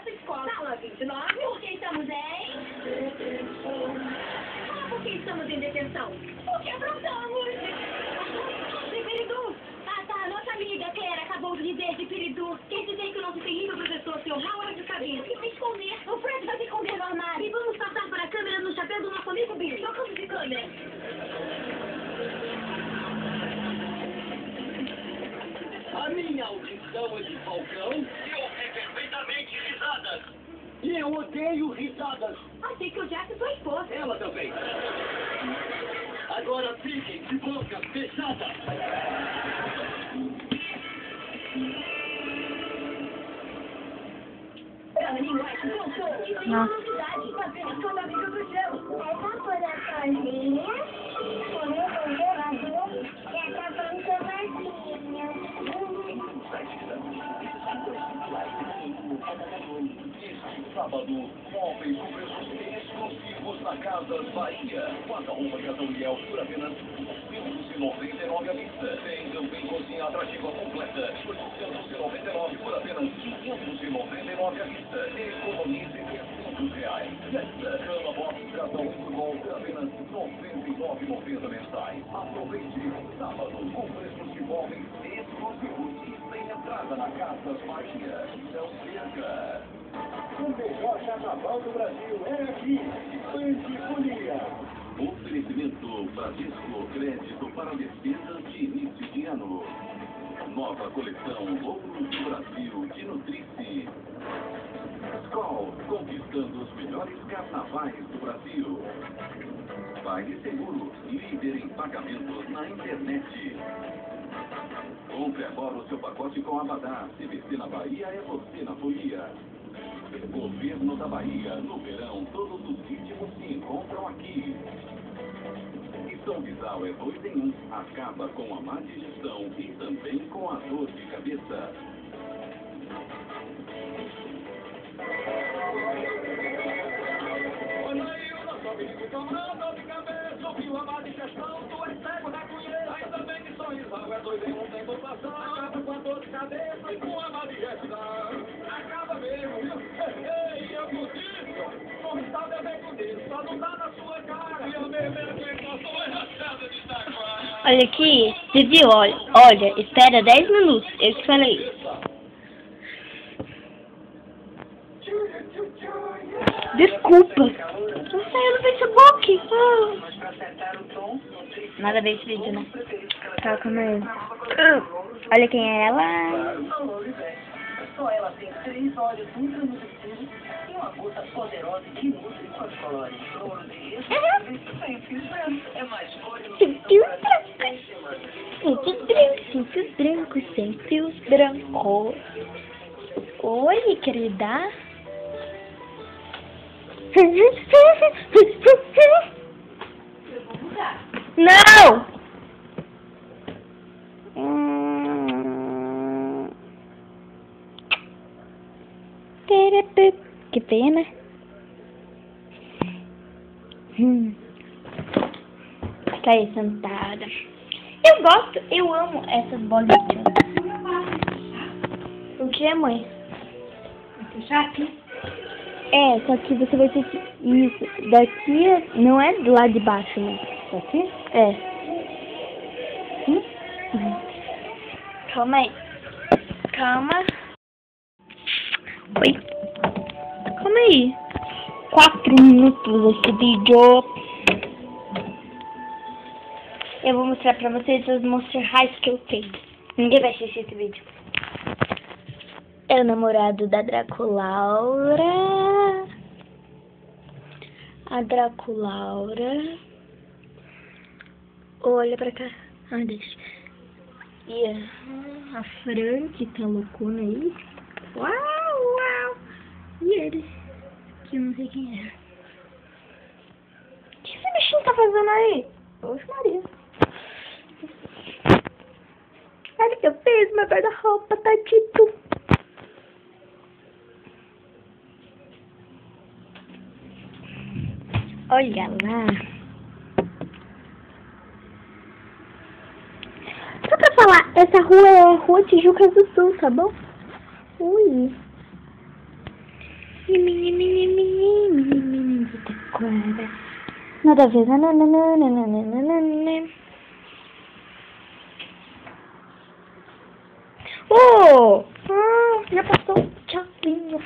nossa escola. Sala 29. Por que estamos em... Por que estamos em detenção? Porque aprontamos. Dipiridu. Ah, tá. Nossa amiga Claire acabou de dizer Dipiridu. Quer dizer que o nosso terrível professor, seu Howard, sabia. O que vai esconder? O Fred vai se esconder no armário. E vamos passar para a câmera no chapéu do nosso amigo Bill. Trocamos de câmera. A minha audição é de Falcão e ouvi perfeitamente risadas. E eu odeio risadas. Achei que eu já sua esposa. Ela também. Agora fiquem de boca fechada. Nossa. Apenas sua amiga do gelo. Essa coraçãozinha, como um gelador, e acabando com Sábado, móveis com preços exclusivos na Casas Bahia. Guarda-roupa Casamiel por apenas R$299 à vista. Tem também cozinha atrativa completa, R$899 por apenas R$599 à vista. Economize R$300. Esta cama box casal Intergol por apenas R$99,90 mensais. Aproveite sábado com preços de móveis exclusivos e sem entrada na Casas Bahia. Não perca! O melhor carnaval do Brasil é aqui, Antifolia. Oferecimento Bradesco, crédito para despesas de início de ano. Nova coleção Ouro do Brasil de Nutrice. Skol, conquistando os melhores carnavais do Brasil. Pague Seguro, líder em pagamentos na internet. Compre agora o seu pacote com Abadá. CVC na Bahia é você na folia. Governo da Bahia, no verão, todos os ritmos se encontram aqui. E São Visal é 2 em 1, acaba com a má digestão e também com a dor de cabeça. Olha aí o nosso amigo Tomão, dor de cabeça, ouviu a má digestão, tu és cego da colheita, ainda bem que São Visal é 2 em 1, tem população, acaba com a dor de cabeça e com a má digestão. Acaba mesmo, viu? Ei, eu disse, como está bebendo disso, só não dá na sua cara. E eu bebendo que eu sou engraçado de Itaquara. Olha aqui, você viu? Olha, espera 10 minutos, eu te falei isso. Desculpa, não saiu no Facebook. Nada a ver esse vídeo, né? Calma aí. Olha quem é ela. Só ela tem 3 olhos ultranutritivos e uma gota poderosa que nutre com as colores ouro de êxtase sem filtro. É mais cores no Fios brancos, sem fios brancos. Oi, querida. Não! Que pena. Fica aí sentada. Eu gosto, eu amo essas bolinhas. O que é, mãe? Vai fechar aqui? É, só que você vai ter que... Isso, daqui não é do lado de baixo, né? Aqui? É. Calma aí. Calma. Oi. Calma aí. 4 minutos esse vídeo. Eu vou mostrar pra vocês as Monster Highs que eu tenho. Ninguém vai assistir esse vídeo. É o namorado da Draculaura. A Draculaura. Olha pra cá. Ah, deixa. E a Fran, que tá loucona aí. Uau, uau. E ele, que eu não sei quem é. O que esse bichinho tá fazendo aí? Oxe, Maria. Olha o que eu fiz, meu guarda-roupa tá tipo... Olha lá. Só pra falar, essa rua é a Rua Tijucas do Sul, tá bom? Ui. Nada a ver. Nananana. Oh! Ah, já passou. Tchau, lindo.